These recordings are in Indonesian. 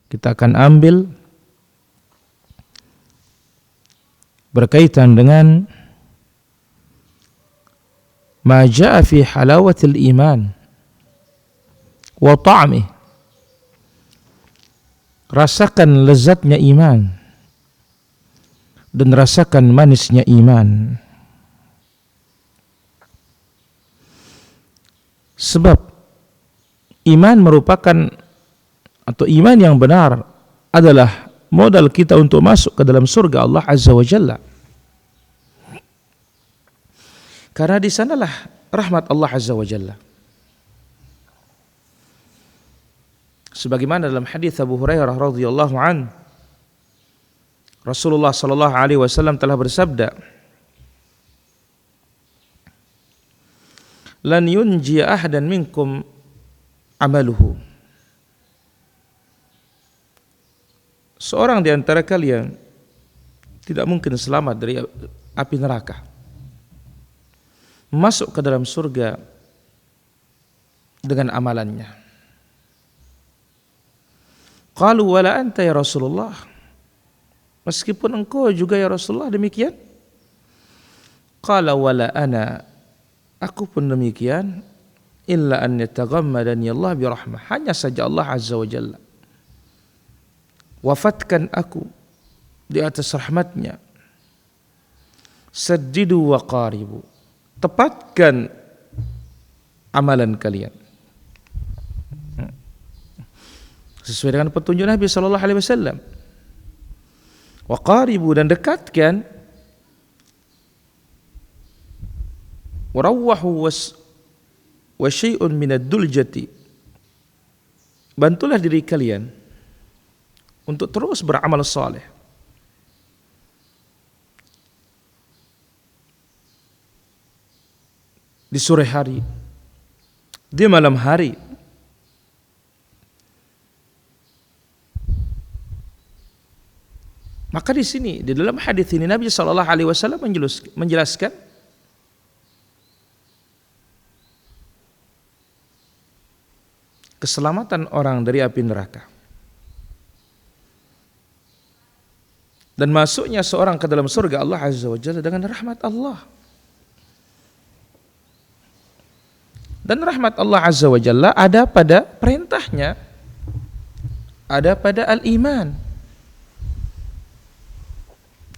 kita akan ambil berkaitan dengan ma jaa fi halawatil iman wa ta'mih, rasakan lezatnya iman dan rasakan manisnya iman. Sebab iman merupakan, atau iman yang benar adalah modal kita untuk masuk ke dalam surga Allah Azza wa Jalla. Karena di sanalah rahmat Allah Azza wa Jalla. Sebagaimana dalam hadis Abu Hurairah radhiyallahu an, Rasulullah sallallahu alaihi wasallam telah bersabda, "Lan yunji ahadan minkum amaluhu." Seorang di antara kalian tidak mungkin selamat dari api neraka, masuk ke dalam surga dengan amalannya. Qalu wala anta ya Rasulullah, meskipun engkau juga ya Rasulullah demikian? Qala wala ana, aku pun demikian, illa an yataghammadani Allah bi rahmah, hanya saja Allah Azza wa Jalla wafatkan aku di atas rahmatnya. Saddidu wa qaribu, tepatkan amalan kalian sesuai dengan petunjuk Nabi sallallahu alaihi wasallam. Wa qaribu, dan dekatkan, warawwahu wa syai'un min ad-duljati, bantulah diri kalian untuk terus beramal saleh. Di sore hari, di malam hari. Maka di sini, di dalam hadis ini Nabi sallallahu alaihi wasallam menjelaskan keselamatan orang dari api neraka dan masuknya seorang ke dalam surga Allah Azza wa Jalla dengan rahmat Allah. Dan rahmat Allah Azza wa Jalla ada pada perintahnya, ada pada al-iman.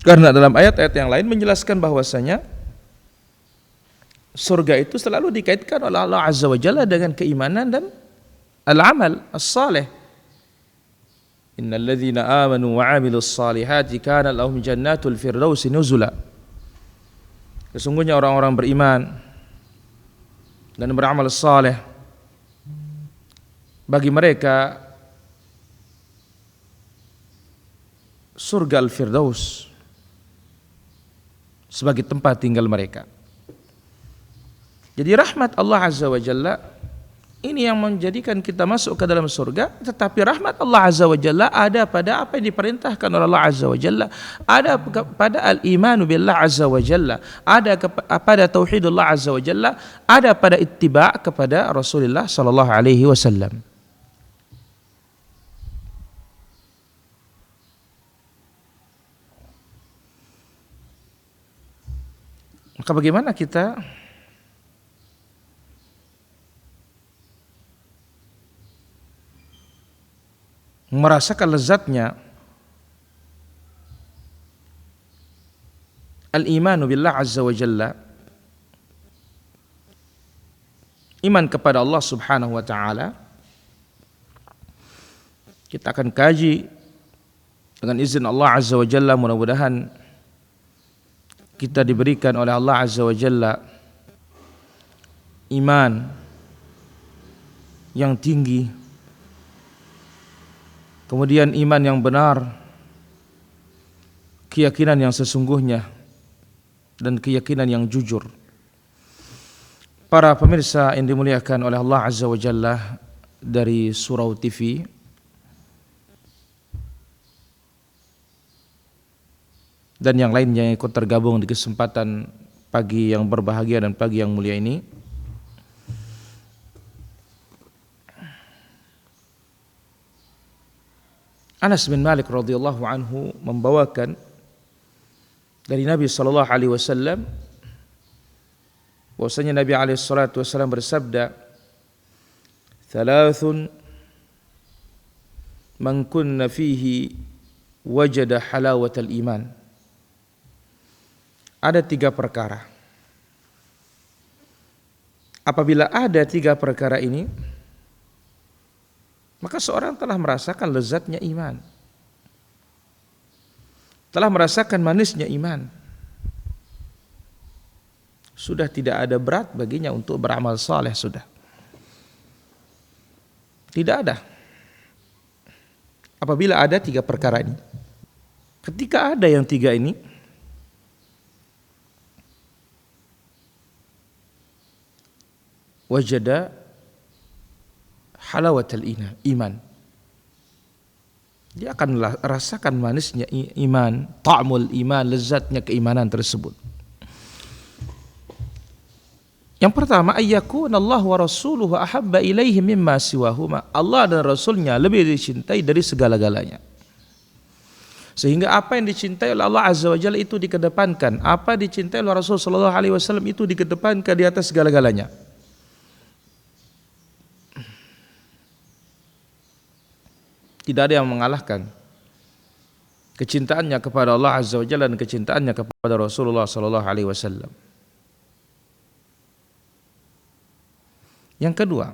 Karena dalam ayat-ayat yang lain menjelaskan bahwasanya surga itu selalu dikaitkan oleh Allah Azza wa Jalla dengan keimanan dan al-amal as-salih. Innal ladzina amanu wa 'amilus salihati kana lahum jannatul firdausi nuzula. Sesungguhnya orang-orang beriman dan beramal saleh, bagi mereka surga al-firdaus sebagai tempat tinggal mereka. Jadi rahmat Allah Azza wa Jalla ini yang menjadikan kita masuk ke dalam surga. Tetapi rahmat Allah Azza wa Jalla ada pada apa yang diperintahkan oleh Allah Azza wa Jalla, ada pada al-imanu billah Azza wa Jalla, ada pada tauhidullah Azza wa Jalla, ada pada ittiba' kepada Rasulullah sallallahu alaihi wasallam. Maka bagaimana kita merasakan lezatnya al-imanu billah Azza wa Jalla, iman kepada Allah Subhanahu wa taala? Kita akan kaji dengan izin Allah Azza wa Jalla, mudah-mudahan kita diberikan oleh Allah Azza wa Jalla iman yang tinggi, kemudian iman yang benar, keyakinan yang sesungguhnya, dan keyakinan yang jujur. Para pemirsa yang dimuliakan oleh Allah Azza wa Jalla dari Surau TV, dan yang lainnya yang ikut tergabung di kesempatan pagi yang berbahagia dan pagi yang mulia ini, Anas bin Malik radhiyallahu anhu membawakan dari Nabi sallallahu alaihi wasallam bahwasanya Nabi alaihi salatu wasallam bersabda, "Thalathun man kunna fihi wajada halawatal iman." Ada 3 perkara. Apabila ada 3 perkara ini, maka seorang telah merasakan lezatnya iman, telah merasakan manisnya iman. Sudah tidak ada berat baginya untuk beramal saleh, sudah tidak ada. Apabila ada 3 perkara ini, ketika ada yang 3 ini, wajada halawatul iman. Dia akan rasakan manisnya iman, ta'mul iman, lezatnya keimanan tersebut. Yang pertama, ayyakuna Allah wa rasuluhu ahabba ilaihi mimma siwahuma. Allah dan Rasulnya lebih dicintai dari segala-galanya. Sehingga apa yang dicintai oleh Allah Azza wa Jalla itu dikedepankan, apa dicintai oleh Rasul sallallahu alaihi wasallam itu dikedepankan di atas segala-galanya. Tidak ada yang mengalahkan kecintaannya kepada Allah Azza wa Jalla dan kecintaannya kepada Rasulullah sallallahu alaihi wasallam. Yang kedua,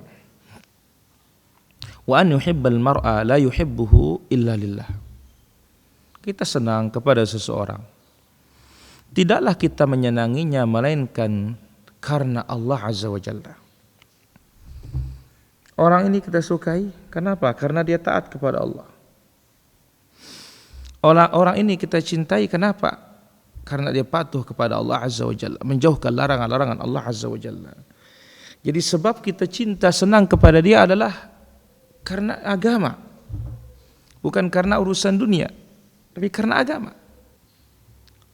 wa an yuhibbal mar'a la yuhibbuhu illa lillah. Kita senang kepada seseorang, tidaklah kita menyenanginya melainkan karena Allah Azza wa Jalla. Orang ini kita sukai, kenapa? Karena dia taat kepada Allah. Orang ini kita cintai, kenapa? Karena dia patuh kepada Allah Azza wa Jalla, menjauhkan larangan-larangan Allah Azza wa Jalla. Jadi sebab kita cinta senang kepada dia adalah karena agama, bukan karena urusan dunia, tapi karena agama.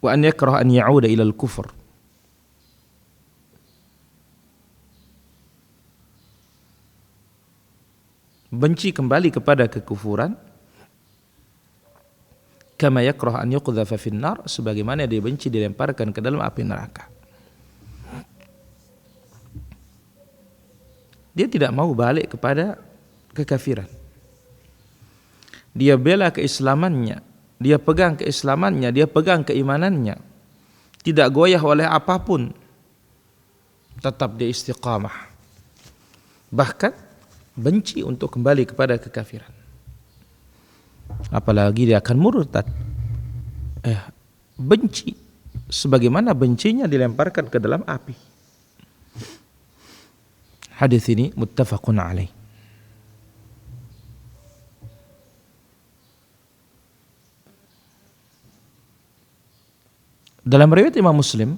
Wa an yakrah an ya'uda ilal kufur. Benci kembali kepada kekufuran, kama yakrah an yuqdhafa fin nar, sebagaimana dia benci dilemparkan ke dalam api neraka. Dia tidak mau balik kepada kekafiran. Dia bela keislamannya, dia pegang keislamannya, dia pegang keimanannya, tidak goyah oleh apapun, tetap dia istiqamah. Bahkan benci untuk kembali kepada kekafiran. Apalagi dia akan murtad. Benci sebagaimana bencinya dilemparkan ke dalam api. Hadis ini muttafaqun alaih. Dalam riwayat Imam Muslim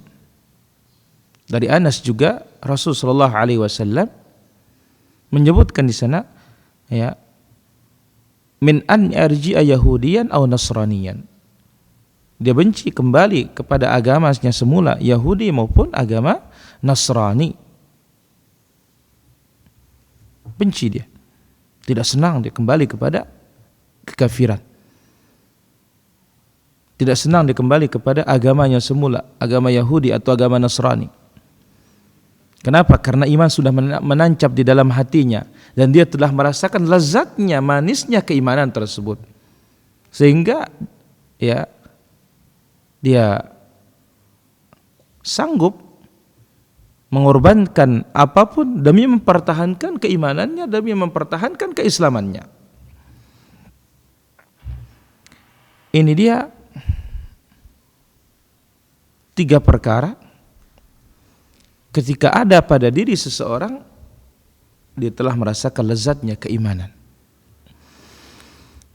dari Anas juga, Rasul sallallahu alaihi wasallam menyebutkan di sana, ya, min an yarji'a yahudiyan aw nasraniyan. Dia benci kembali kepada agamanya semula, Yahudi maupun agama Nasrani. Benci dia, tidak senang dia kembali kepada kekafiran, tidak senang dia kembali kepada agamanya semula, agama Yahudi atau agama Nasrani. Kenapa? Karena iman sudah menancap di dalam hatinya dan dia telah merasakan lezatnya, manisnya keimanan tersebut, sehingga ya dia sanggup mengorbankan apapun demi mempertahankan keimanannya, demi mempertahankan keislamannya. Ini dia 3 perkara ketika ada pada diri seseorang, dia telah merasakan lezatnya keimanan.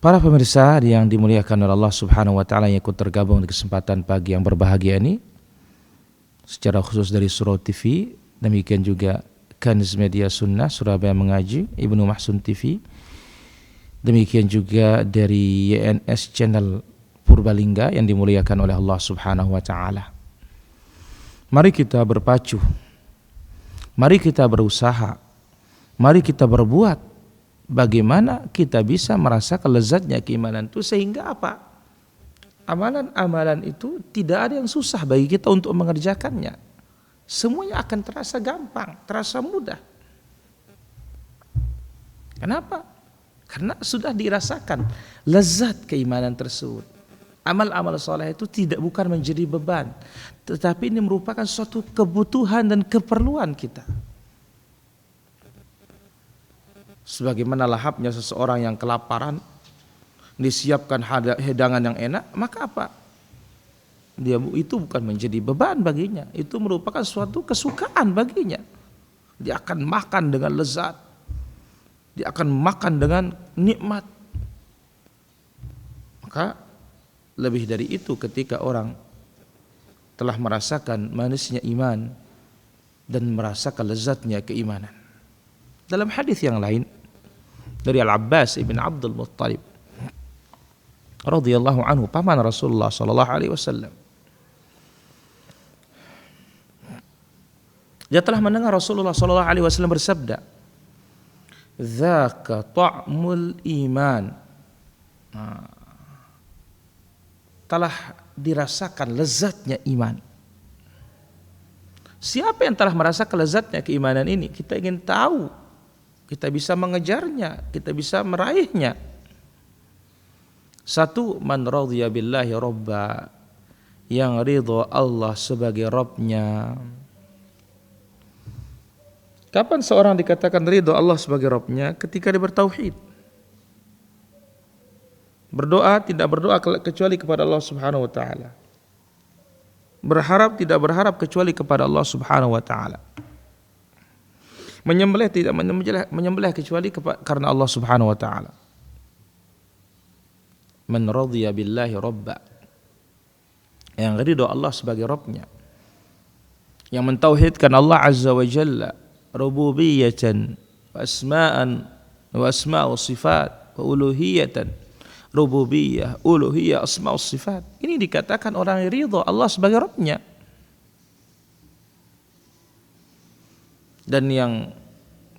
Para pemirsa yang dimuliakan oleh Allah Subhanahu wa taala yang ikut tergabung di kesempatan pagi yang berbahagia ini, secara khusus dari Surau TV, demikian juga Kanz Media Sunnah Surabaya Mengaji, Ibnu Mahsun TV, demikian juga dari YNS Channel Purbalingga yang dimuliakan oleh Allah Subhanahu wa taala. Mari kita berpacu, mari kita berusaha, mari kita berbuat bagaimana kita bisa merasakan lezatnya keimanan itu, sehingga apa? Amalan-amalan itu tidak ada yang susah bagi kita untuk mengerjakannya. Semuanya akan terasa gampang, terasa mudah. Kenapa? Karena sudah dirasakan lezat keimanan tersebut. Amal-amal soleh itu bukan menjadi beban, tetapi ini merupakan suatu kebutuhan dan keperluan kita. Sebagaimana lahapnya seseorang yang kelaparan, disiapkan hidangan yang enak, maka apa? Itu bukan menjadi beban baginya, itu merupakan suatu kesukaan baginya. Dia akan makan dengan lezat, dia akan makan dengan nikmat. Maka lebih dari itu ketika orang telah merasakan manisnya iman dan merasakan lezatnya keimanan. Dalam hadis yang lain dari Al-Abbas ibn Abdul Muttalib radhiyallahu anhu, paman Rasulullah sallallahu alaihi wasallam, dia telah mendengar Rasulullah sallallahu alaihi wasallam bersabda, "Dzaka ta'mul iman." Telah dirasakan lezatnya iman. Siapa yang telah merasakan lezatnya keimanan ini? Kita ingin tahu, kita bisa mengejarnya, kita bisa meraihnya. Satu, man radhiya billahi robba, yang ridho Allah sebagai Rabbnya. Kapan seorang dikatakan ridho Allah sebagai Rabbnya? Ketika dia bertauhid. Berdoa tidak berdoa kecuali kepada Allah Subhanahu wa taala. Berharap tidak berharap kecuali kepada Allah Subhanahu wa taala. Menyembelih tidak menyembelih kecuali karena Allah Subhanahu wa taala. Man radhiya billahi rabba, yang ridho Allah sebagai Rabbnya, yang mentauhidkan Allah Azza wa Jalla rububiyatan wa asma'an wa asma' wa sifat wa uluhiyatan. Rububiyah, uluhiyah, asma' wa sifat. Ini dikatakan orang yang ridho Allah sebagai Rabbnya. Dan yang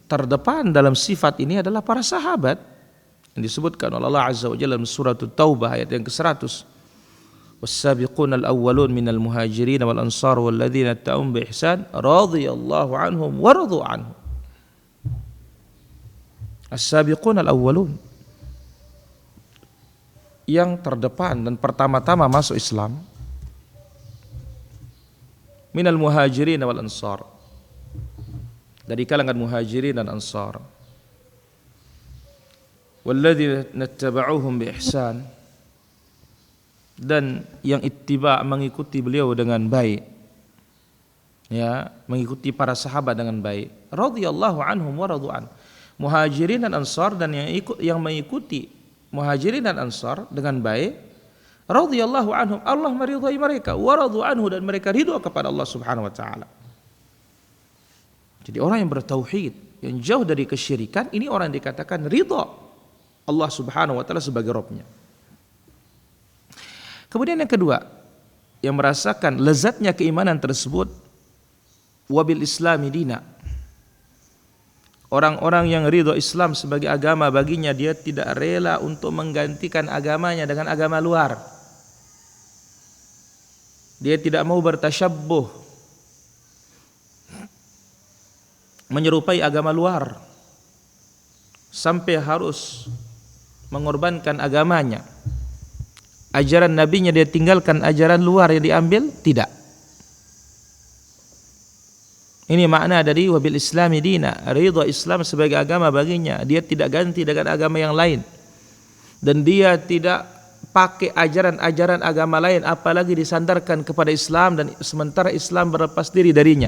terdepan dalam sifat ini adalah para sahabat yang disebutkan oleh Allah Azza wa Jalla dalam surah At-Taubah ayat yang ke-100. Was-sabiquna al-awwalun minal muhajirin wal ansar walladzina ta'um bi ihsan radhiyallahu anhum wa radu anhu. As-sabiquna al-awwalun, yang terdepan dan pertama-tama masuk Islam, minal muhajirin wal ansar, dari kalangan muhajirin dan ansar, walladzina tabauhum bi ihsan, dan yang ittiba mengikuti beliau dengan baik, ya, mengikuti para sahabat dengan baik, radhiyallahu anhum wa radu'an. Muhajirin dan ansar dan yang mengikuti Muhajirin dan Ansar dengan baik, radhiyallahu anhum, Allah meridhai mereka, wa radu anhu, dan mereka ridha kepada Allah Subhanahu wa taala. Jadi orang yang bertauhid, yang jauh dari kesyirikan, ini orang yang dikatakan ridha Allah Subhanahu wa taala sebagai Rabbnya. Kemudian yang kedua, yang merasakan lezatnya keimanan tersebut, wabil islami dina. Orang-orang yang ridho Islam sebagai agama baginya, dia tidak rela untuk menggantikan agamanya dengan agama luar. Dia tidak mau bertasyabbuh, menyerupai agama luar, sampai harus mengorbankan agamanya. Ajaran nabinya dia tinggalkan, ajaran luar yang diambil, tidak. Ini makna dari wabil islami dina, ridha Islam sebagai agama baginya, dia tidak ganti dengan agama yang lain, dan dia tidak pakai ajaran-ajaran agama lain, apalagi disandarkan kepada Islam, dan sementara Islam berlepas diri darinya.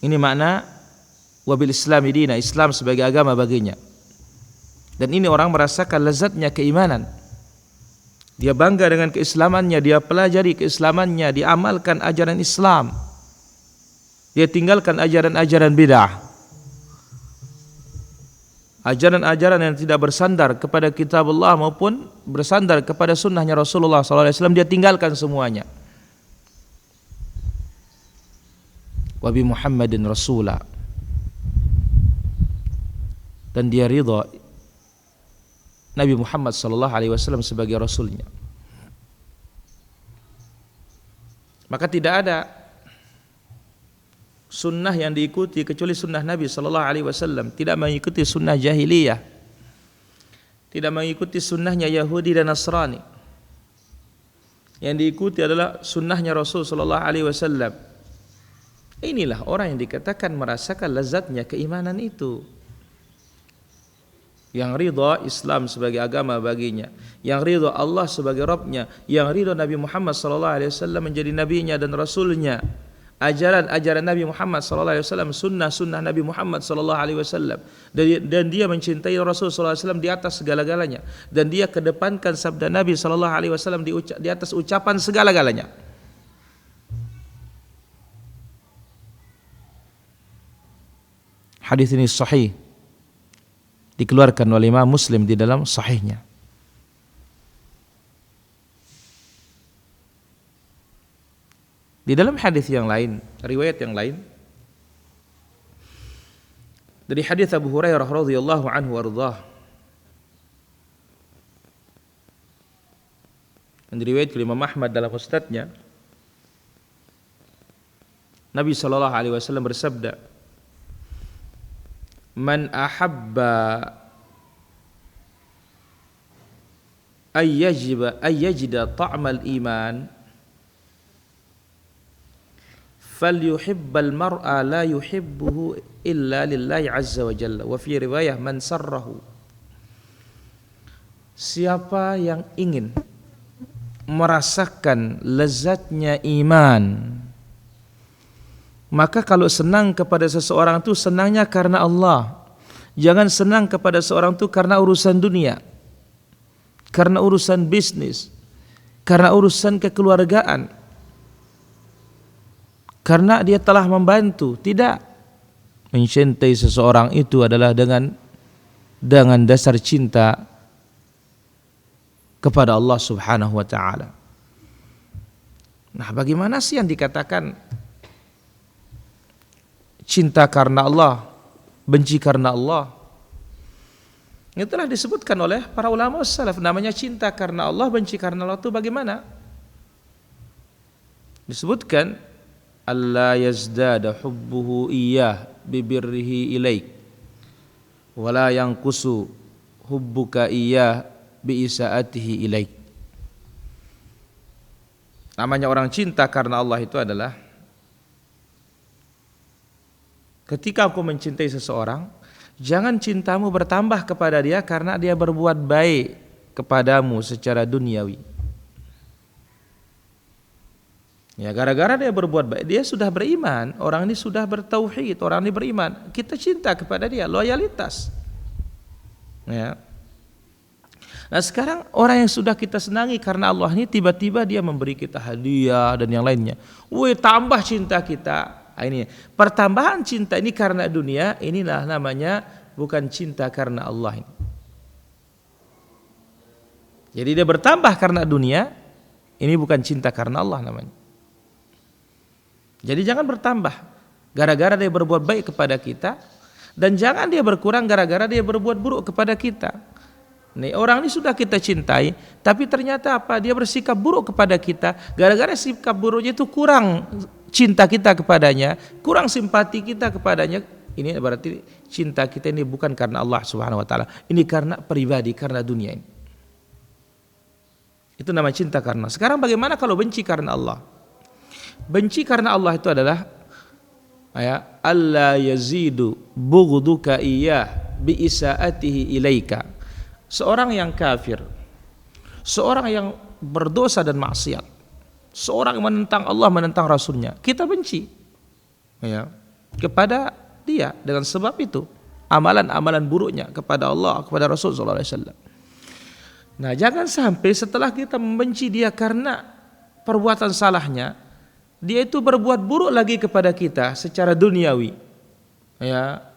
Ini makna wabil islami dina, Islam sebagai agama baginya. Dan ini orang merasakan lezatnya keimanan. Dia bangga dengan keislamannya, dia pelajari keislamannya, dia amalkan ajaran Islam. Dia tinggalkan ajaran-ajaran bid'ah. Ajaran-ajaran yang tidak bersandar kepada kitab Allah maupun bersandar kepada sunnahnya Rasulullah SAW, dia tinggalkan semuanya. Wa bi Muhammadin Rasulah, dan dia ridha Nabi Muhammad sallallahu alaihi wasallam sebagai rasulnya. Maka tidak ada sunnah yang diikuti kecuali sunnah Nabi sallallahu alaihi wasallam, tidak mengikuti sunnah jahiliyah, tidak mengikuti sunnahnya Yahudi dan Nasrani. Yang diikuti adalah sunnahnya Rasul sallallahu alaihi wasallam. Inilah orang yang dikatakan merasakan lezatnya keimanan itu. Yang ridha Islam sebagai agama baginya, yang ridha Allah sebagai Rabbnya, yang ridha Nabi Muhammad sallallahu alaihi wasallam menjadi nabinya dan rasulnya, ajaran-ajaran Nabi Muhammad sallallahu alaihi wasallam, sunnah-sunnah Nabi Muhammad sallallahu alaihi wasallam, dan dia mencintai Rasul sallallahu alaihi wasallam di atas segala-galanya, dan dia kedepankan sabda Nabi sallallahu alaihi wasallam di atas ucapan segala-galanya. Hadis ini sahih, dikeluarkan oleh Imam Muslim di dalam sahihnya. Di dalam hadis yang lain, riwayat yang lain, dari hadis Abu Hurairah radhiyallahu anhu warḍah, yang diriwayatkan oleh Imam Ahmad dalam musnadnya, Nabi sallallahu alaihi wasallam bersabda, "Man ahabba ayyajida ta'mal iman falyuhibbal mar'a la yuhibbuhu illa lillahi azza wa jalla." Wa fi riwayah man sarrahu. Siapa yang ingin merasakan lezatnya iman, maka kalau senang kepada seseorang itu senangnya karena Allah. Jangan senang kepada seorang itu karena urusan dunia, karena urusan bisnis, karena urusan kekeluargaan, karena dia telah membantu. Tidak. Mencintai seseorang itu adalah dengan dasar cinta kepada Allah Subhanahu wa taala. Nah, bagaimana sih yang dikatakan cinta karena Allah, benci karena Allah? Ini telah disebutkan oleh para ulama salaf. Namanya cinta karena Allah, benci karena Allah itu bagaimana? Disebutkan, alla yazdada hubbuhu iyyah bibirrihi ilaik wala yanqusu hubbuka iyyah biisaatihi ilaik. Namanya orang cinta karena Allah itu adalah ketika aku mencintai seseorang, jangan cintamu bertambah kepada dia karena dia berbuat baik kepadamu secara duniawi. Ya, gara-gara dia berbuat baik, dia sudah beriman, orang ini sudah bertauhid, orang ini beriman, kita cinta kepada dia, loyalitas. Ya. Nah, sekarang orang yang sudah kita senangi karena Allah ini tiba-tiba dia memberi kita hadiah dan yang lainnya. Wih, tambah cinta kita. Nah, ini pertambahan cinta ini karena dunia, inilah namanya bukan cinta karena Allah ini. Jadi dia bertambah karena dunia, ini bukan cinta karena Allah namanya. Jadi jangan bertambah gara-gara dia berbuat baik kepada kita, dan jangan dia berkurang gara-gara dia berbuat buruk kepada kita. Nih, orang ini sudah kita cintai, tapi ternyata apa? Dia bersikap buruk kepada kita, gara-gara sikap buruknya itu kurang cinta kita kepadanya, kurang simpati kita kepadanya. Ini berarti cinta kita ini bukan karena Allah Subhanahu wa taala. Ini karena pribadi, karena dunia ini. Itu namanya cinta karena. Sekarang bagaimana kalau benci karena Allah? Benci karena Allah itu adalah alla yazidu bughduka iyyah bi isaatihi ilaika. Seorang yang kafir, seorang yang berdosa dan maksiat, seorang yang menentang Allah, menentang Rasulnya, kita benci kepada dia dengan sebab itu amalan-amalan buruknya kepada Allah, kepada Rasul sallallahu alaihi wasallam. Nah, jangan sampai setelah kita membenci dia karena perbuatan salahnya, dia itu berbuat buruk lagi kepada kita secara duniawi. Ya.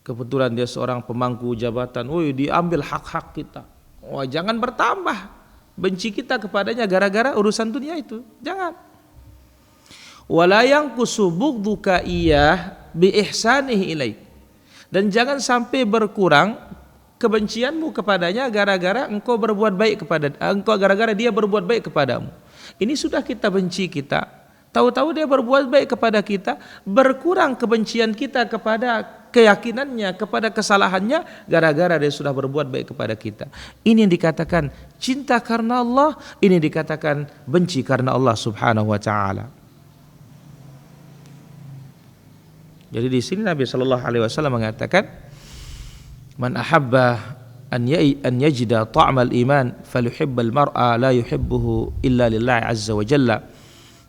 Kebetulan dia seorang pemangku jabatan, diambil hak-hak kita. Wah, jangan bertambah benci kita kepadanya gara-gara urusan dunia itu. Jangan. Wala yanqusu bughduka iyyah bi ihsanihi ilaik. Dan jangan sampai berkurang kebencianmu kepadanya gara-gara engkau berbuat baik kepada engkau, gara-gara dia berbuat baik kepadamu. Ini sudah kita benci kita, tahu-tahu dia berbuat baik kepada kita, berkurang kebencian kita kepada keyakinannya, kepada kesalahannya gara-gara dia sudah berbuat baik kepada kita. Ini yang dikatakan cinta karena Allah, ini dikatakan benci karena Allah Subhanahu wa taala. Jadi di sini Nabi sallallahu alaihi wasallam mengatakan, man ahabba an yajida ta'mal iman falyuhibbal mar'a la yuhibbuhu illa lillahi azza wa jalla.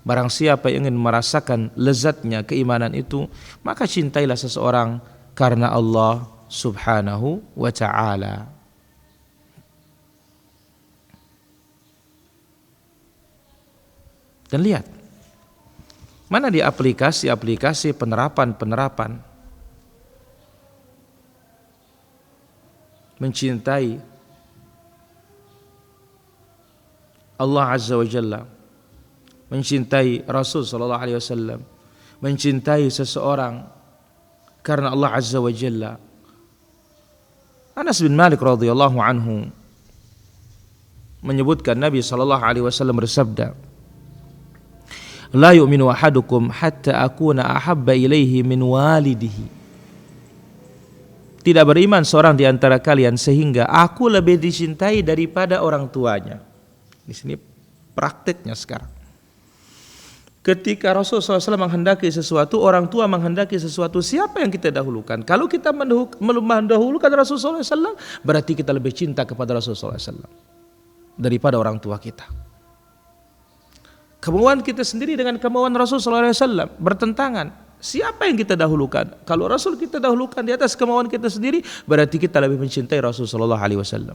Barang siapa yang ingin merasakan lezatnya keimanan itu, maka cintailah seseorang karena Allah Subhanahu wa ta'ala. Dan lihat, mana di aplikasi-aplikasi penerapan mencintai Allah Azza wa Jalla, mencintai Rasul sallallahu alaihi wasallam, mencintai seseorang karena Allah Azza wa Jalla. Anas bin Malik radhiyallahu anhu menyebutkan Nabi sallallahu alaihi wasallam bersabda, la yu'minu ahadukum hatta akuna ahabba ilaihi min walidihi. Tidak beriman seorang di antara kalian sehingga aku lebih dicintai daripada orang tuanya. Di sini praktiknya sekarang. Ketika Rasulullah SAW menghendaki sesuatu, orang tua menghendaki sesuatu, siapa yang kita dahulukan? Kalau kita mendahulukan Rasulullah SAW, berarti kita lebih cinta kepada Rasulullah SAW daripada orang tua kita. Kemauan kita sendiri dengan kemauan Rasulullah SAW bertentangan. Siapa yang kita dahulukan? Kalau Rasul kita dahulukan di atas kemauan kita sendiri, berarti kita lebih mencintai Rasulullah SAW.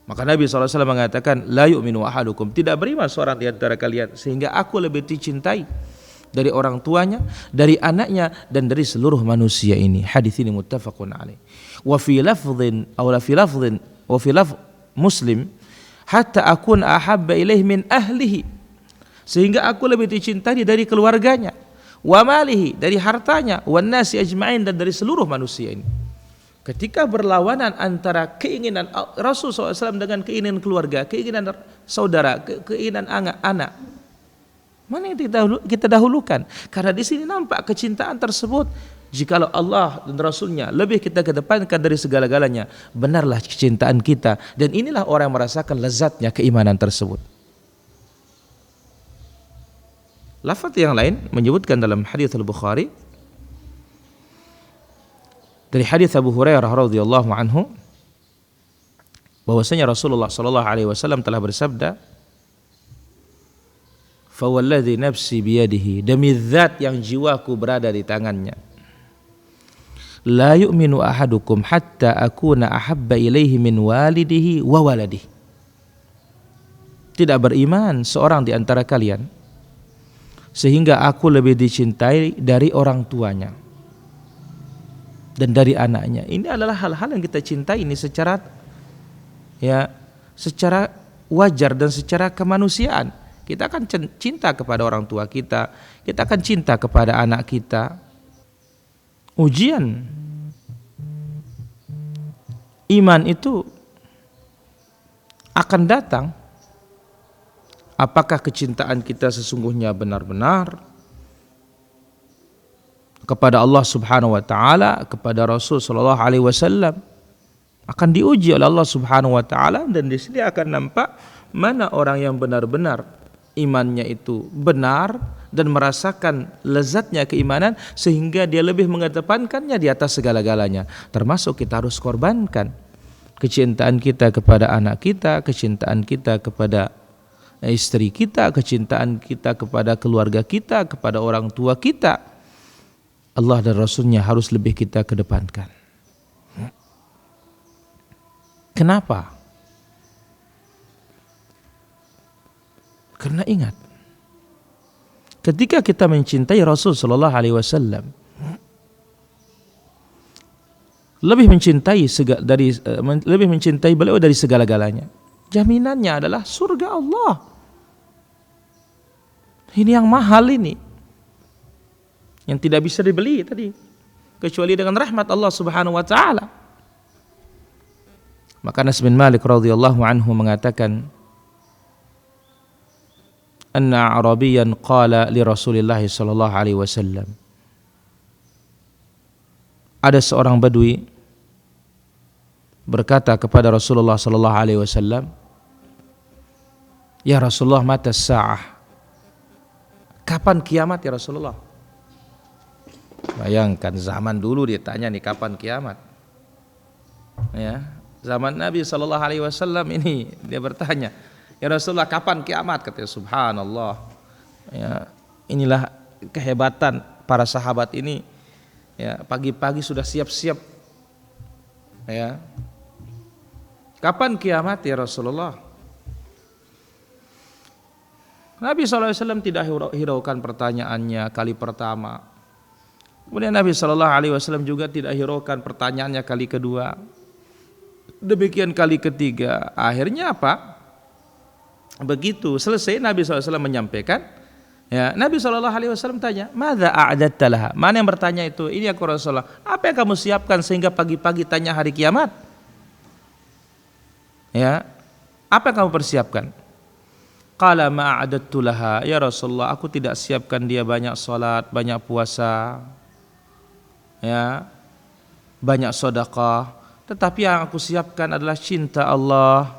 Maka Nabi SAW mengatakan, la yu'minu ahadukum, tidak beriman seorang di antara kalian sehingga aku lebih dicintai dari orang tuanya, dari anaknya, dan dari seluruh manusia ini. Hadis ini muttafaqun alaih. Wa fi lafdhin Muslim, hatta akun ahabba ilaih min ahlihi, sehingga aku lebih dicintai dari keluarganya, wa malihi, dari hartanya, wan nasi ajma'in, dan dari seluruh manusia ini. Ketika berlawanan antara keinginan Rasul SAW dengan keinginan keluarga, keinginan saudara, keinginan anak, mana yang kita dahulukan? Karena di sini nampak kecintaan tersebut. Jikalau Allah dan Rasulnya lebih kita kedepankan dari segala-galanya, benarlah kecintaan kita. Dan inilah orang yang merasakan lezatnya keimanan tersebut. Lafaz yang lain menyebutkan dalam hadis Al-Bukhari dari hadis Abu Hurairah radhiyallahu anhu bahwasanya Rasulullah sallallahu alaihi wasallam telah bersabda, "Fa walladzi nafsi biyadihi, demi zat yang jiwaku berada di tangannya, la yu'minu ahadukum hatta akuna ahabba ilaihi min walidihi wa waladihi." Tidak beriman seorang di antara kalian sehingga aku lebih dicintai dari orang tuanya dan dari anaknya. Ini adalah hal-hal yang kita cintai ini secara wajar dan secara kemanusiaan. Kita akan cinta kepada orang tua kita akan cinta kepada anak kita. Ujian iman itu akan datang. Apakah kecintaan kita sesungguhnya benar-benar kepada Allah Subhanahu wa taala, kepada Rasul sallallahu alaihi wasallam, akan diuji oleh Allah Subhanahu wa taala. Dan di sini akan nampak mana orang yang benar-benar imannya itu benar dan merasakan lezatnya keimanan sehingga dia lebih mengedepankannya di atas segala-galanya. Termasuk kita harus korbankan kecintaan kita kepada anak kita, kecintaan kita kepada istri kita, kecintaan kita kepada keluarga kita, kepada orang tua kita. Allah dan Rasulnya harus lebih kita kedepankan. Kenapa? Karena ingat, ketika kita mencintai Rasul sallallahu alaihi wasallam, lebih mencintai beliau dari segala-galanya, jaminannya adalah surga Allah. Ini yang mahal ini. yang tidak bisa dibeli tadi kecuali dengan rahmat Allah Subhanahu wa taala. Maka Anas bin Malik radhiyallahu anhu mengatakan, anna Arabiyan qala li Rasulillah sallallahu alaihi wasallam. Ada seorang Badui berkata kepada Rasulullah sallallahu alaihi wasallam, "Ya Rasulullah, mata sa'ah?" Kapan kiamat ya Rasulullah? Bayangkan zaman dulu dia tanya nih kapan kiamat. Ya, zaman Nabi sallallahu alaihi wasallam ini dia bertanya, "Ya Rasulullah, kapan kiamat?" Katanya, subhanallah. Ya, inilah kehebatan para sahabat ini. Ya, pagi-pagi sudah siap-siap. Ya. Kapan kiamat ya Rasulullah? Nabi SAW tidak hiraukan pertanyaannya kali pertama. Kemudian Nabi SAW juga tidak hiraukan pertanyaannya kali kedua. Demikian kali ketiga. Akhirnya apa? Begitu selesai Nabi SAW menyampaikan, ya, Nabi SAW tanya, "Madza a'dadta laha?" Mana yang bertanya itu? "Ini aku Rasulullah." "Apa yang kamu siapkan sehingga pagi-pagi tanya hari kiamat?" Ya. Apa yang kamu persiapkan? Qala ma a'dadtu laha, "Ya Rasulullah, aku tidak siapkan dia banyak salat, banyak puasa, ya, banyak sedekah, tetapi yang aku siapkan adalah cinta Allah.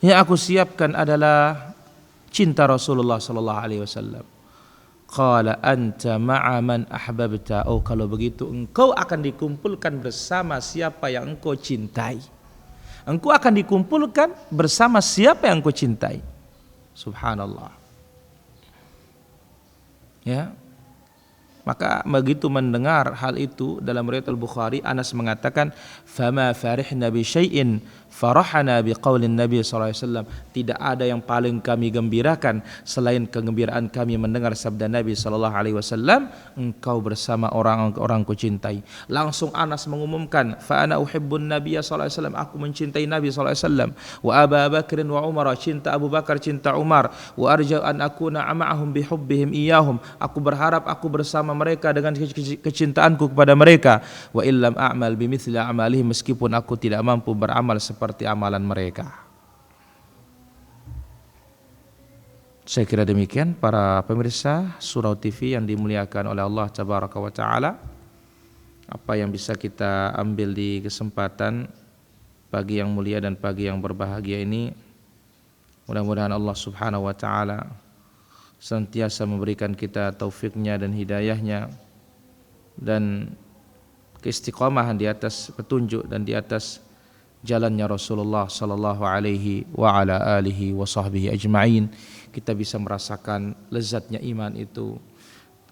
Yang aku siapkan adalah cinta Rasulullah sallallahu alaihi wasallam." Qala anta ma'a man ahbabta. Oh, kalau begitu engkau akan dikumpulkan bersama siapa yang engkau cintai. Engkau akan dikumpulkan bersama siapa yang engkau cintai. Subhanallah. Ya. Maka begitu mendengar hal itu dalam riwayat Al-Bukhari, Anas mengatakan, "Fama farihna bi syai'in farahana bi qaulin Nabi sallallahu alaihi wasallam." Tidak ada yang paling kami gembirakan selain kegembiraan kami mendengar sabda Nabi sallallahu alaihi wasallam, "Engkau bersama orang-orang ku cintai." Langsung Anas mengumumkan, "Fa ana uhibbun Nabiyya sallallahu alaihi wasallam." Aku mencintai Nabi sallallahu alaihi wasallam. "Wa Abu Bakr wa Umar." Cinta Abu Bakar, cinta Umar. "Wa arja an akuna ma'ahum bi hubbihim iyyahum." Aku berharap aku bersama mereka dengan kecintaanku kepada mereka. "Wa illam a'mal bimithli a'malihim." Meskipun aku tidak mampu beramal seperti amalan mereka. Saya kira demikian para pemirsa Surau TV yang dimuliakan oleh Allah Tabaraka wa Ta'ala. Apa yang bisa kita ambil di kesempatan pagi yang mulia dan pagi yang berbahagia ini, mudah-mudahan Allah Subhanahu wa Ta'ala senantiasa memberikan kita taufiknya dan hidayahnya dan keistiqomahan di atas petunjuk dan di atas jalannya Rasulullah sallallahu alaihi wa ala alihi wa sahbihi ajma'in. Kita bisa merasakan lezatnya iman itu.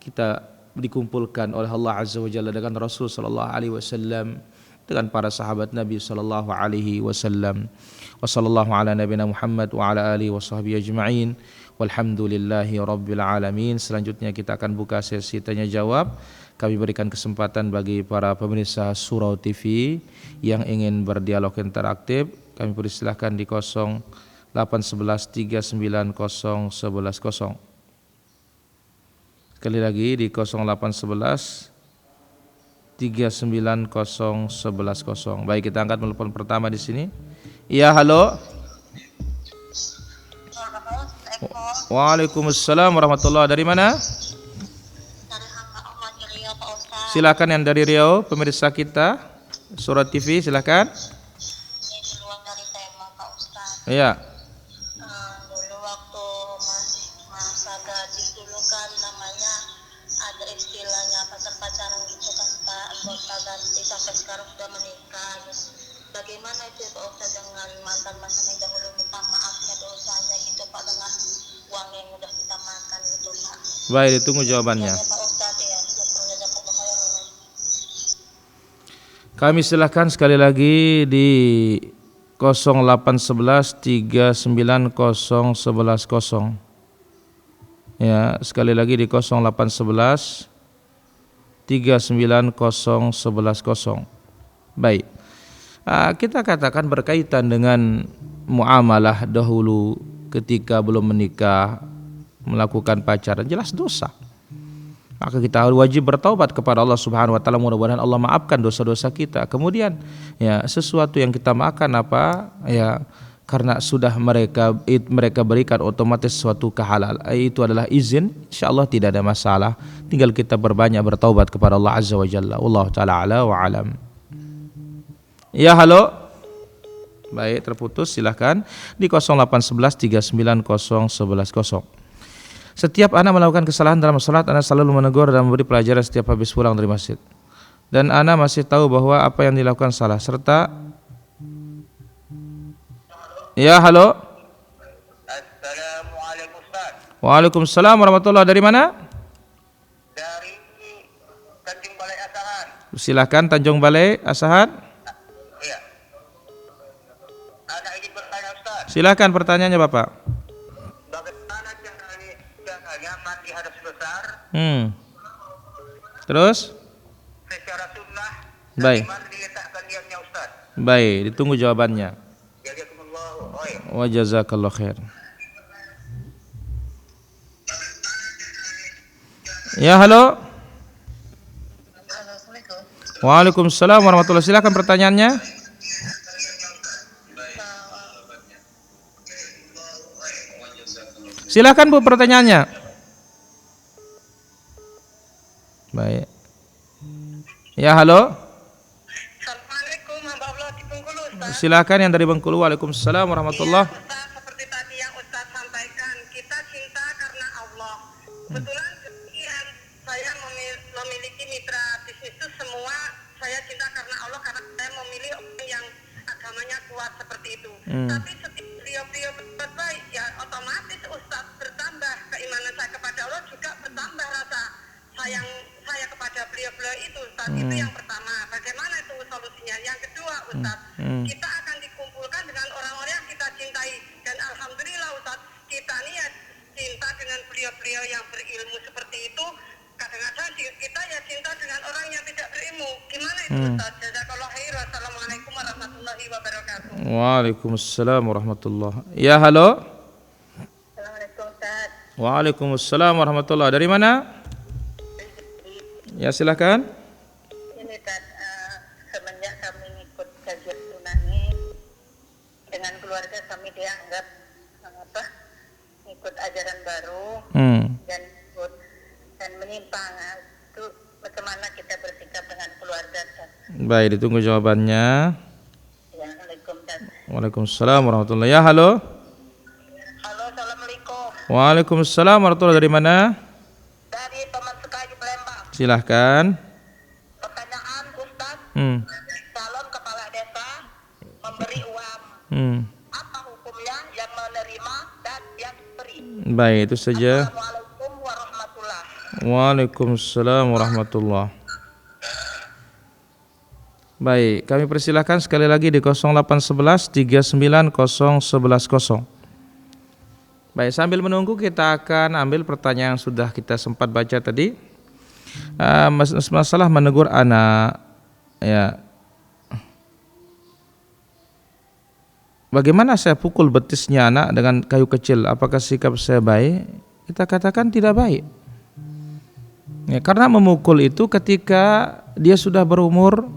Kita dikumpulkan oleh Allah Azza wa Jalla dengan Rasul sallallahu alaihi wasallam, dengan para sahabat Nabi sallallahu alaihi wasallam. Wa sallallahu ala nabiyina Muhammad wa ala alihi wa sahbihi ajma'in. Walhamdulillahi rabbil alamin. Selanjutnya kita akan buka sesi tanya jawab. Kami berikan kesempatan bagi para pemirsa Surau TV yang ingin berdialog interaktif. Kami persilahkan di 0811 390110. Sekali lagi di 0811 390110. Baik, kita angkat telepon pertama di sini. Iya, halo. Waalaikumsalam warahmatullahi. Dari mana? Dari hamba Allah di Riau, Pak Ustaz. Silakan yang dari Riau, pemirsa kita Surau TV, silakan. Ini di luar dari tema, Pak Ustaz. Iya. Dulu waktu masih masa gadis dulu kan namanya ada istilahnya pacar-pacaran gitu kan Pak, gonta ganti sampai sekarang sudah menikah. Bagaimana itu Pak Ustaz dengan mantan-mantan yang dahulu, minta maafnya dosanya gitu Pak, dengan uang yang udah kita makan gitu Pak. Baik, ditunggu jawabannya. Ya, Pak Ustaz ya, jazakallahu khairan. Kami silakan sekali lagi di 0811 390110. Ya, sekali lagi di 0811 390110. Baik. Kita katakan berkaitan dengan muamalah dahulu ketika belum menikah, melakukan pacaran, jelas dosa. Maka kita wajib bertaubat kepada Allah Subhanahu wa taala, mudah-mudahan Allah maafkan dosa-dosa kita. Kemudian ya sesuatu yang kita makan apa ya karena sudah mereka berikan otomatis suatu kehalal, itu adalah izin, insyaallah tidak ada masalah. Tinggal kita berbanyak bertaubat kepada Allah Azza wa Jalla. Wallahu taala ala wa alam. Ya, halo. Baik, terputus, silahkan di 0811 390110. Setiap anak melakukan kesalahan dalam salat, anak selalu menegur dan memberi pelajaran setiap habis pulang dari masjid. Dan anak masih tahu bahwa apa yang dilakukan salah, serta ya, halo. Assalamualaikum Ustaz. Waalaikumsalam warahmatullahi. Dari mana? Dari Tanjung Balai Asahan. Silahkan, Tanjung Balai Asahan. Iya. Anak ingin bertanya Ustaz. Silahkan pertanyaannya Bapak. Bagaimana caranya mandi hadas besar? Terus? Secara sunnah. Baik. Bagaimana diletakkan niatnya Ustaz? Baik, ditunggu jawabannya. Jazakumullahu khair. Wa jazakallahu khair. Ya, halo. Assalamualaikum. Waalaikumsalam warahmatullahi. Silakan pertanyaannya. Silakan Bu pertanyaannya. Baik. Ya, halo. Assalamualaikum warahmatullahi wabarakatuh. Silakan yang dari Bengkulu. Waalaikumsalam warahmatullahi. Iya, Ustaz, seperti tadi yang Ustaz sampaikan, kita cinta karena Allah. Kebetulan sekian saya memiliki mitra bisnis itu semua saya cinta karena Allah, karena saya memilih orang yang agamanya kuat seperti itu. Tapi setiap beliau berbuat baik, ya otomatis Ustaz bertambah keimanan saya kepada Allah, juga bertambah rasa sayang saya kepada beliau itu, Ustaz. Itu yang pertama. Bagaimana itu solusinya? Yang kedua, Ustaz, kita akan dikumpulkan dengan orang-orang yang kita cintai, dan alhamdulillah Ustaz, kita nih ya cinta dengan beliau yang berilmu seperti itu. Kadang-kadang kita ya cinta dengan orang yang tidak berilmu. Gimana itu Ustaz? Jazakallahu khair. Wassalamualaikum warahmatullahi wabarakatuh. Waalaikumsalam warahmatullahi. Ya, halo. Assalamualaikum Ustaz. Waalaikumsalam warahmatullahi. Dari mana? Ya, silakan. Ini Ustaz, semenjak kami ikut kajian Tsunami dengan keluarga, kami dianggap ikut ajaran baru dan menyimpang. Itu bagaimana kita bersikap dengan keluarga Ustaz? Baik, ditunggu jawabannya. Assalamualaikum Ustaz. Waalaikumsalam warahmatullahi. Ya, halo. Halo, assalamualaikum. Waalaikumsalam warahmatullahi. Dari mana? Dari teman sekali Palembang. Silahkan. Pertanyaan Ustaz, calon kepala desa memberi uang, apa hukumnya yang menerima dan yang diberi? Baik, itu saja. Assalamualaikum warahmatullahi. Waalaikumsalam warahmatullahi. Baik, kami persilahkan sekali lagi di 0811 390110. Baik, sambil menunggu kita akan ambil pertanyaan yang sudah kita sempat baca tadi. Masalah menegur anak, ya. Bagaimana saya pukul betisnya anak dengan kayu kecil? Apakah sikap saya baik? Kita katakan tidak baik. Ya, karena memukul itu ketika dia sudah berumur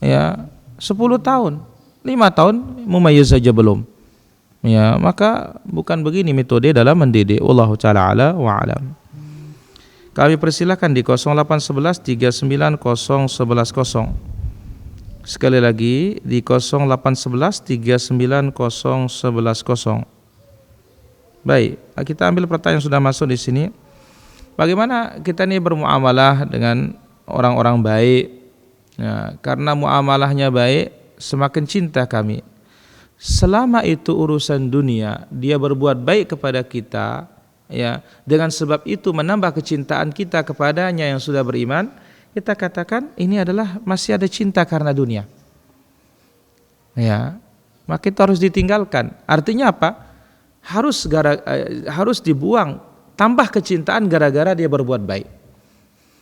ya 10 tahun, 5 tahun mumayyiz saja belum. Ya, maka bukan begini metode dalam mendidik. Wallahu taala ala wa alam. Kami persilakan di 0811 390110. Sekali lagi di 0811 390110. Baik, kita ambil pertanyaan yang sudah masuk di sini. Bagaimana kita ini bermuamalah dengan orang-orang baik? Ya, karena muamalahnya baik, semakin cinta kami. Selama itu urusan dunia, dia berbuat baik kepada kita, ya, dengan sebab itu menambah kecintaan kita kepadanya yang sudah beriman, kita katakan ini adalah masih ada cinta karena dunia. Ya, maka itu harus ditinggalkan. Artinya apa? Harus dibuang, tambah kecintaan gara-gara dia berbuat baik.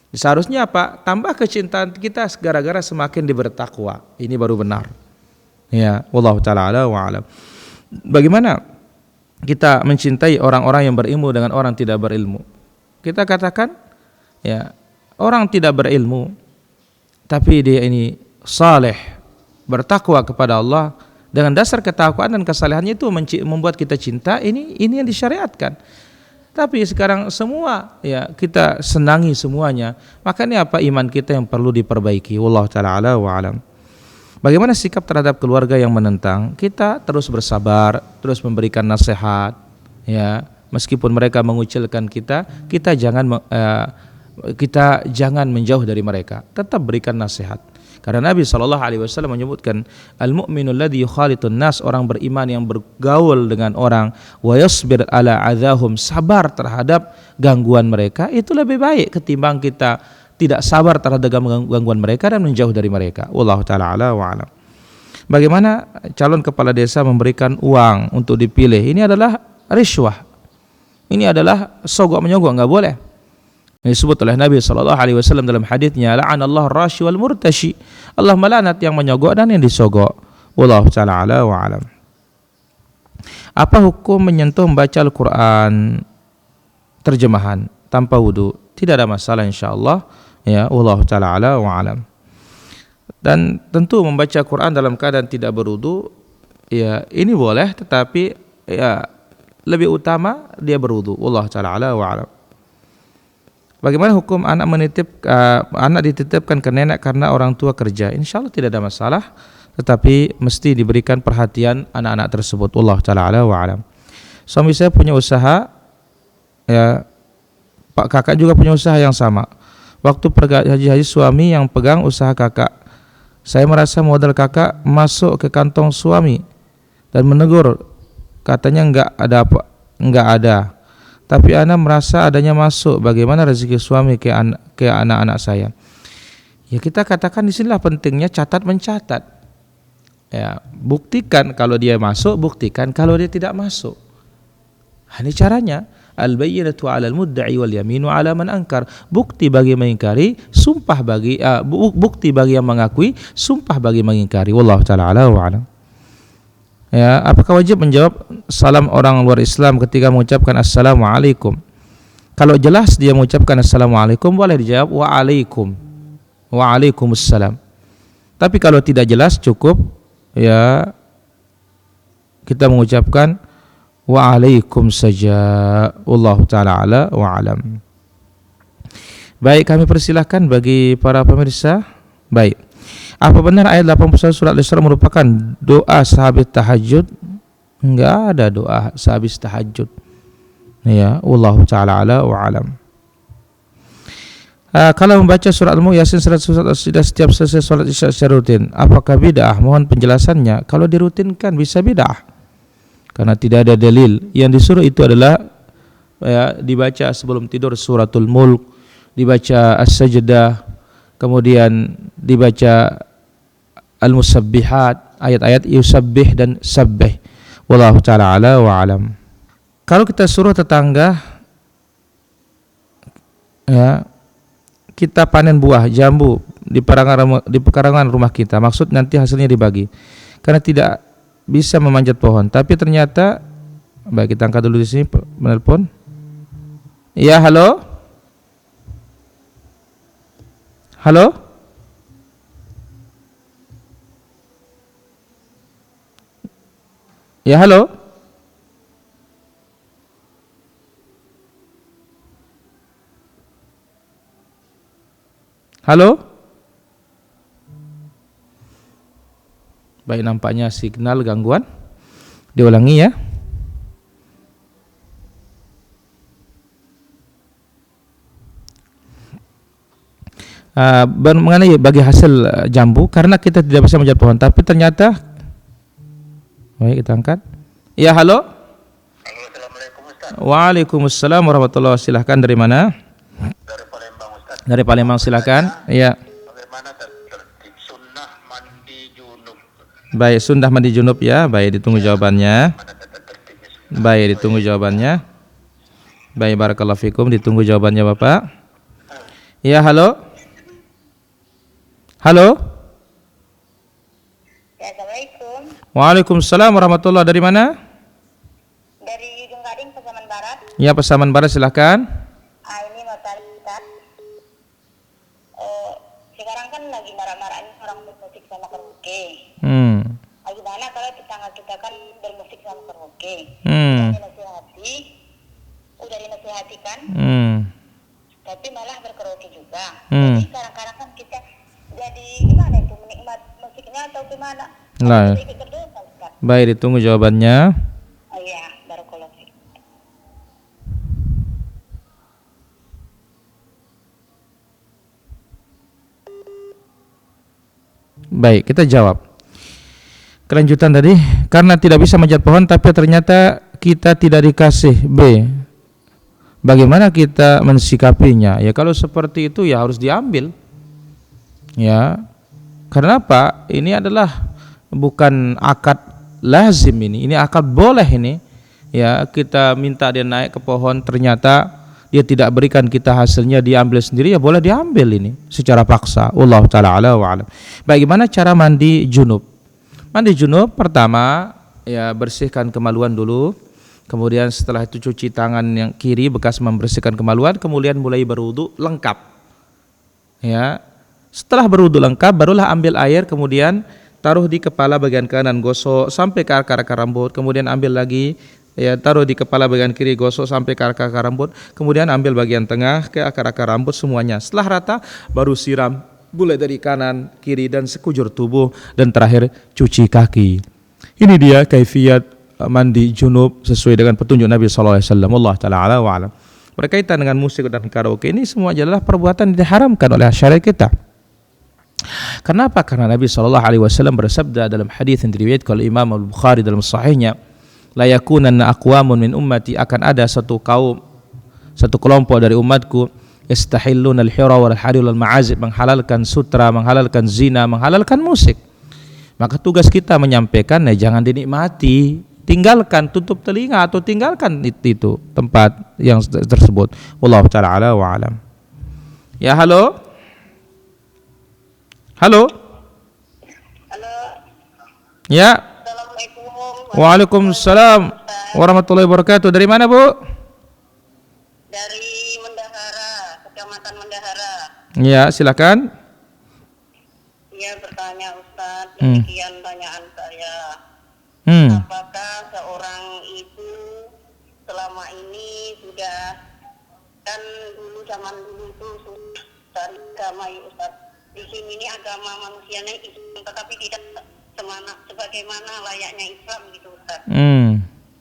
Seharusnya apa? Tambah kecintaan kita gara-gara semakin bertakwa. Ini baru benar. Ya, wallahu taala ala wa alam. Bagaimana kita mencintai orang-orang yang berilmu dengan orang tidak berilmu? Kita katakan ya, orang tidak berilmu tapi dia ini saleh, bertakwa kepada Allah, dengan dasar ketakwaan dan kesalehannya itu membuat kita cinta, ini yang disyariatkan. Tapi sekarang semua ya kita senangi semuanya, makanya apa, iman kita yang perlu diperbaiki. Wallahu taala ala wa alam. Bagaimana sikap terhadap keluarga yang menentang? Kita terus bersabar, terus memberikan nasihat, ya, meskipun mereka mengucilkan kita jangan menjauh dari mereka, tetap berikan nasihat. Karena Nabi SAW menyebutkan al-mu'minul ladzi yukhalitun nas, orang beriman yang bergaul dengan orang, wa yasbir ala adzahum, sabar terhadap gangguan mereka, itu lebih baik ketimbang kita tidak sabar terhadap gangguan mereka dan menjauh dari mereka. Wallahu taala ala wa alam. Bagaimana calon kepala desa memberikan uang untuk dipilih? Ini adalah riswah. Ini adalah sogok menyogok, enggak boleh. Disebut oleh Nabi SAW dalam haditsnya, la'anallahu ar-rashi wal murtashi, Allah melaknat yang menyogok dan yang disogok. Wallahu ta'ala ala wa alam. Apa hukum menyentuh membaca Al-Quran terjemahan tanpa wudu? Tidak ada masalah insyaallah, ya. Wallahu ta'ala ala wa alam. Dan tentu membaca Quran dalam keadaan tidak berwudu, ya ini boleh, tetapi ya lebih utama dia berwudu. Wallahu ta'ala ala wa alam. Bagaimana hukum anak dititipkan ke nenek karena orang tua kerja? Insya Allah tidak ada masalah, tetapi mesti diberikan perhatian anak-anak tersebut. Wallahu ta'ala ala wa alam. Suami saya punya usaha, ya, Pak kakak juga punya usaha yang sama. Waktu pergi haji suami yang pegang usaha kakak. Saya merasa modal kakak masuk ke kantong suami dan menegur, katanya enggak ada. Tapi ana merasa adanya masuk. Bagaimana rezeki suami ke anak-anak saya? Ya kita katakan di sinilah pentingnya catat mencatat. Ya, buktikan kalau dia masuk, buktikan kalau dia tidak masuk. Ini caranya. Al-bayyinatu 'alal mudda'i wal yaminu 'ala man ankar. Bukti bagi mengingkari, sumpah bagi bukti bagi yang mengakui, sumpah bagi mengingkari. Wallahu ta'ala ala wa alam. Ya, apakah wajib menjawab salam orang luar Islam ketika mengucapkan assalamualaikum? Kalau jelas dia mengucapkan assalamualaikum, boleh dijawab waalaikumsalam. Tapi kalau tidak jelas, cukup ya kita mengucapkan waalaikum saja. Wallahu ta'ala ala wa alam. Baik, kami persilahkan bagi para pemirsa. Baik. Apa benar ayat 81 surat Al-Isra merupakan doa sehabis tahajud? Enggak ada doa sehabis tahajud. Ya, wallahu ta'ala ala wa alam. Kalau membaca surat Al-Mulk, Yasin, surat As-Sajdah setiap selesai salat Isya secara rutin, apakah bid'ah? Mohon penjelasannya. Kalau dirutinkan bisa bid'ah. Karena tidak ada dalil. Yang disuruh itu adalah ya, dibaca sebelum tidur suratul Mulk, dibaca As-Sajdah, kemudian dibaca Al-Musabbihat, ayat-ayat yusabbih dan sabbih. Wallahu ta'ala ala wa alam. Kalau kita suruh tetangga, ya, kita panen buah jambu di pekarangan rumah kita, maksud nanti hasilnya dibagi, karena tidak bisa memanjat pohon. Tapi ternyata, baik kita angkat dulu di sini penelpon. Ya, halo. Halo. Ya, halo. Halo. Baik, nampaknya signal gangguan. Diulangi ya. Mengenai bagi hasil jambu, karena kita tidak bisa menjat pohon, tapi ternyata, baik kita angkat. Ya, halo. Assalamualaikum Ustaz. Waalaikumsalam warahmatullahi wabarakatuh. Silahkan, dari mana? Dari Palembang Ustaz. Dari Palembang, silakan. Ya. Bagaimana tertib sunnah mandi junub? Baik, sunnah mandi junub ya. Baik, ditunggu jawabannya. Mana tertibnya sunnah? Baik, ditunggu jawabannya. Baik, barakallahu fikum, ditunggu jawabannya Bapak. Ya, halo. Halo. Ya, Assalamualaikum. Waalaikumsalam warahmatullahi. Dari mana? Dari Ujung Gading, Pasaman Barat. Ya, Pasaman Barat, silakan. Ini mau tanya Ustaz. lagi marah-marahnya orang bermusik sama karaoke. Gimana kalau tetangga kita kan bermusik sama karaoke? Udah dinasihati kan? Tapi malah berkaraoke juga. Jadi kadang-kadang kan kita jadi gimana itu, menikmat musiknya atau gimana? Nah, baik, ditunggu jawabannya. Oh iya, barakallahu fiik. Baik, kita jawab. Kelanjutan tadi, karena tidak bisa manjat pohon tapi ternyata kita tidak dikasih B. Bagaimana kita mensikapinya? Ya kalau seperti itu ya harus diambil. Ya. Karena apa? Ini adalah bukan akad lazim ini akad boleh ini. Ya, kita minta dia naik ke pohon, ternyata dia tidak berikan kita hasilnya, diambil sendiri, ya boleh diambil ini secara paksa. Wallahu taala ala wa alam. Bagaimana cara mandi junub? Mandi junub pertama ya bersihkan kemaluan dulu. Kemudian setelah itu cuci tangan yang kiri bekas membersihkan kemaluan, kemudian mulai berwudu lengkap. Ya. Setelah berwudu lengkap barulah ambil air, kemudian taruh di kepala bagian kanan, gosok sampai ke akar-akar rambut, kemudian ambil lagi ya taruh di kepala bagian kiri, gosok sampai ke akar-akar rambut, kemudian ambil bagian tengah ke akar-akar rambut semuanya. Setelah rata baru siram mulai dari kanan, kiri dan sekujur tubuh, dan terakhir cuci kaki. Ini dia kaifiyat mandi junub sesuai dengan petunjuk Nabi sallallahu alaihi wasallam. Allah taala ala wa alam. Berkaitan dengan musik dan karaoke, ini semua adalah perbuatan yang diharamkan oleh syariat kita. Kenapa? Karena Nabi sallallahu alaihi wasallam bersabda dalam hadis yang diriwayatkan oleh Imam Al-Bukhari dalam sahihnya, la yakunanna aqwamun min ummati, akan ada satu kaum, satu kelompok dari umatku, yastahilluna al-hira wal harir wal ma'azib, menghalalkan sutra, menghalalkan zina, menghalalkan musik. Maka tugas kita menyampaikan, jangan dinikmati, tinggalkan, tutup telinga atau tinggalkan itu tempat yang tersebut. Wallahu taala ala wa alam. Ya, halo. Halo. Halo. Ya. Assalamualaikum. Waalaikumsalam warahmatullahi wabarakatuh. Dari mana, Bu? Dari Mendahara, Kecamatan Mendahara. Ya, silakan. Iya, bertanya Ustadz, demikian tanyaan saya. Apakah seorang ibu selama ini sudah, kan dulu zaman dulu itu dari agama ya Ustadz. Di sini ini agama manusianya Islam, tetapi tidak sebagaimana layaknya Islam gitu Ustadz.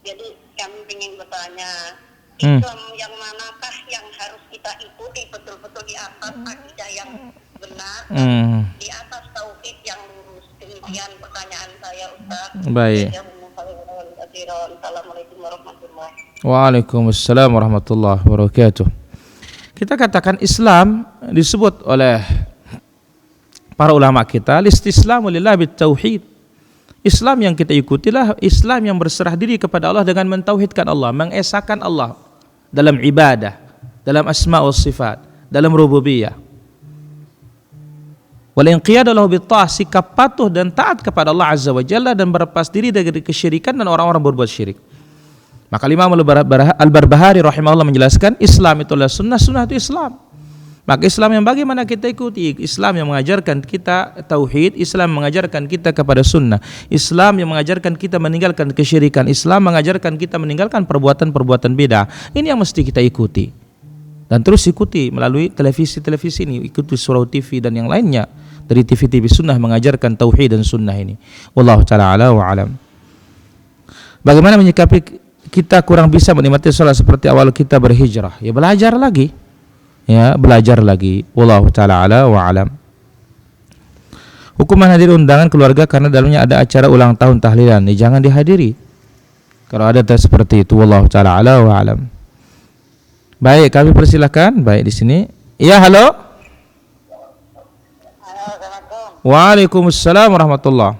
Jadi kami ingin bertanya, Islam yang manakah yang harus kita ikuti betul-betul di atas akidah yang benar, di atas tauhid yang lurus? Demikian pertanyaan saya Ustaz. Baik. Assalamualaikum warahmatullahi wabarakatuh. Waalaikumsalam warahmatullahi wabarakatuh. Kita katakan Islam disebut oleh para ulama kita istislamu lillah bitauhid. Islam yang kita ikutilah Islam yang berserah diri kepada Allah dengan mentauhidkan Allah, mengesahkan Allah dalam ibadah, dalam asma wa sifat, dalam rububiyah. Wal inqiyadu lahu bitta'ah, sikap patuh dan taat kepada Allah Azza wa Jalla dan berlepas diri dari kesyirikan dan orang-orang berbuat syirik. Maka Imam Al-Barbahari rahimahullah menjelaskan Islam itu adalah sunnah, sunnah itu Islam. Maka Islam yang bagaimana kita ikuti? Islam yang mengajarkan kita tauhid, Islam mengajarkan kita kepada sunnah, Islam yang mengajarkan kita meninggalkan kesyirikan, Islam mengajarkan kita meninggalkan perbuatan-perbuatan bid'ah. Ini yang mesti kita ikuti. Dan terus ikuti melalui televisi-televisi ini, ikuti surau TV dan yang lainnya dari TV-TV sunnah mengajarkan tauhid dan sunnah ini. Wallahu ta'ala ala wa alam. Bagaimana menyikapi kita kurang bisa menikmati salat seperti awal kita berhijrah? Ya belajar lagi. Ya, belajar lagi. Wallahu taala ala wa alam. Hukuman hadir undangan keluarga karena dalamnya ada acara ulang tahun tahlilan, jangan dihadiri. Kalau ada seperti itu, wallahu taala ala wa alam. Baik, kami persilakan. Baik di sini. Iya, halo. Halo, Assalamualaikum. Waalaikumsalam warahmatullah.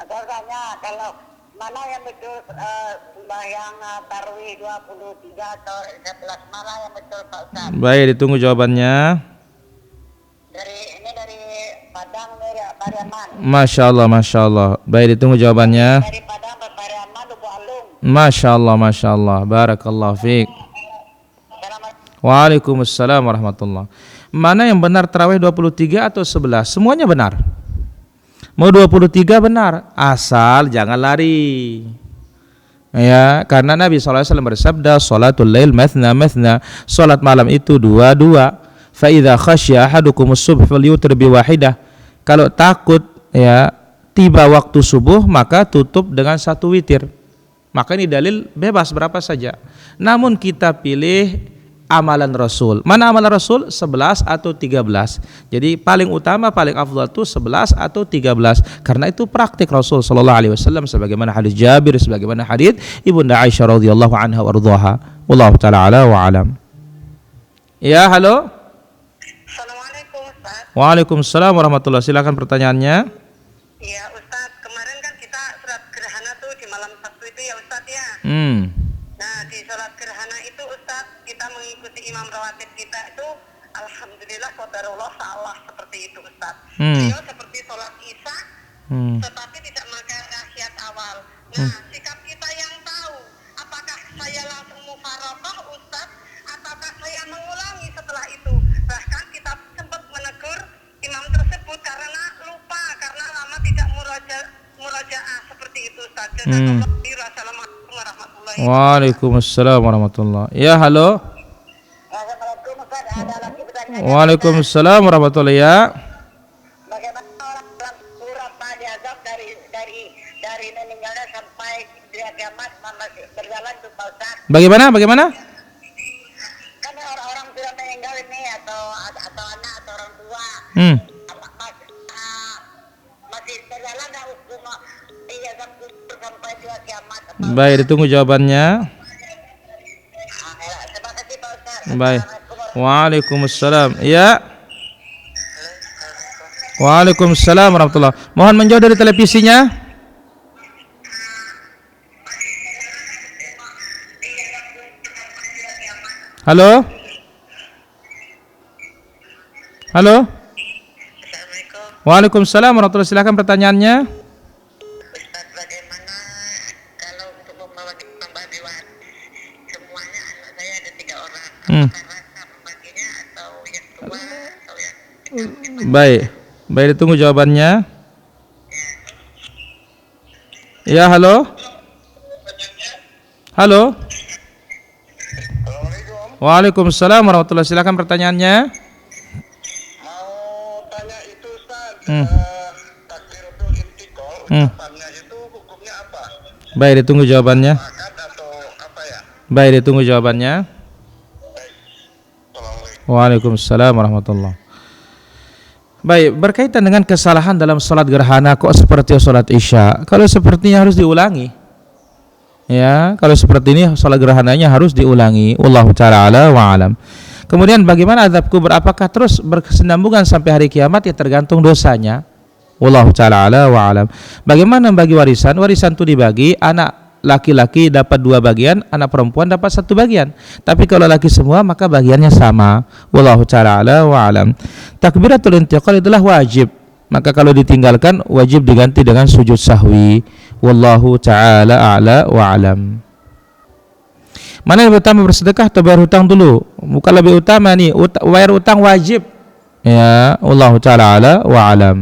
Ada tanya, kalau mana yang betul sembahyang tarawih 23 atau 11 mana yang betul Pak Ustaz? Baik, ditunggu jawabannya. Dari Padang, dari Pariaman. Masya Allah, Masya Allah. Baik, ditunggu jawabannya. Dari Padang ke Pariaman, Lubuk Alung. Masya Allah, Masya Allah. Barakallahu fiik. Waalaikumsalam warahmatullah. mana yang benar tarawih 23 atau 11? Semuanya benar. Mau 23 benar, asal jangan lari. Ya, karena Nabi SAW bersabda, "Sholatul lail mathna mathna." Salat malam itu dua-dua. Fa idza khasya ahadukumus subh falyutir bi wahidah. Kalau takut ya tiba waktu subuh maka tutup dengan satu witir. Maka ini dalil bebas berapa saja. Namun kita pilih amalan Rasul. Mana amalan Rasul? 11 atau 13. Jadi paling utama, paling afdal itu 11 atau 13. Karena itu praktik Rasul sallallahu alaihi wasallam sebagaimana hadis Jabir, sebagaimana hadis Ibunda Aisyah radhiyallahu anha warḍaha. Wallahu taala ala wa alam. Ya, halo. Assalamualaikum Ustaz. Waalaikumsalam warahmatullahi. Silakan pertanyaannya. Iya Ustaz, kemarin kan kita sholat gerhana tuh di malam Sabtu itu ya Ustaz ya. Nah di sholat gerhana itu Ustaz, kita mengikuti imam rawatib kita itu alhamdulillah qadarullah salah seperti itu Ustaz. Beliau seperti sholat isya tetapi tidak memakai tahiyat awal. Nah sikap kita yang tahu, apakah saya langsung mufaraqah Ustaz ataukah saya mengulangi setelah itu. Bahkan kita sempat menegur imam tersebut karena lupa, karena lama tidak murajaah seperti itu Ustaz. Assalamualaikum warahmatullahi wabarakatuh. Waalaikumsalam warahmatullahi. Ya, halo. Assalamualaikum Ustaz, ada lagi pertanyaan. Waalaikumsalam warahmatullahi. Ya. Bagaimana orang surat Pak diazab dari meninggalnya sampai dia kiamat masih berjalan tuh Pak Ustaz? Bagaimana? Kan orang-orang sudah meninggal ini atau anak atau orang tua masih berjalan nggak hukum diazab sampai dia kiamat? Baik, ditunggu jawabannya. Terima kasih Pak Ustaz. Baik. Waalaikumsalam. Ya. Waalaikumsalam warahmatullahi. Mohon menjauh dari televisinya. Halo. Halo. Assalamualaikum. Waalaikumsalam warahmatullahi. Silakan pertanyaannya. Ustaz, bagaimana kalau untuk membagi semuanya anak saya ada 3 orang, apakah rasa membaginya atau yang tua atau yang Baik, ditunggu jawabannya. Ya, halo. Halo. Waalaikumsalam warahmatullahi. Silakan pertanyaannya. Mau tanya itu Ustaz, takbiratul intiqal, ucapannya itu hukumnya apa? Baik, ditunggu jawabannya. Akad atau apa ya? Baik, ditunggu jawabannya. Assalamualaikum. Waalaikumsalam warahmatullahi. Baik, berkaitan dengan kesalahan dalam sholat gerhana kok seperti sholat isya. Kalau sepertinya harus diulangi. Ya, kalau seperti ini sholat gerhananya harus diulangi. Wallahu ta'ala ala wa alam. Kemudian bagaimana azab kubur? Apakah terus berkesinambungan sampai hari kiamat? Ya tergantung dosanya. Wallahu ta'ala ala wa alam. Bagaimana membagi warisan? Warisan itu dibagi, anak laki-laki dapat 2 bagian, anak perempuan dapat 1 bagian. Tapi kalau laki semua maka bagiannya sama. Wallahu ta'ala ala wa alam. Takbiratul intiqal itulah wajib. Maka kalau ditinggalkan wajib diganti dengan sujud sahwi. Wallahu ta'ala a'la wa alam. Mana yang utama, bersedekah atau bayar hutang dulu? Bukan lebih utama nih, bayar hutang wajib. Ya, wallahu ta'ala a'la wa alam.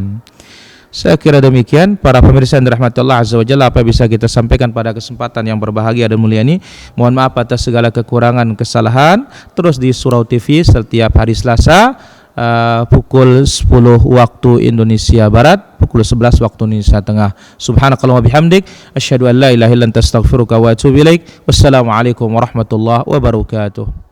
Saya kira demikian para pemirsa yang dirahmati Allah Azza wa Jalla, apa bisa kita sampaikan pada kesempatan yang berbahagia dan mulia ini. Mohon maaf atas segala kekurangan kesalahan. Terus di Surau TV setiap hari Selasa pukul 10 waktu Indonesia Barat, pukul 11 waktu Indonesia Tengah. Subhanakallahumma bihamdik, asyhadu an la ilaha illa anta astaghfiruka wa atubu ilaik. Wassalamualaikum warahmatullahi wabarakatuh.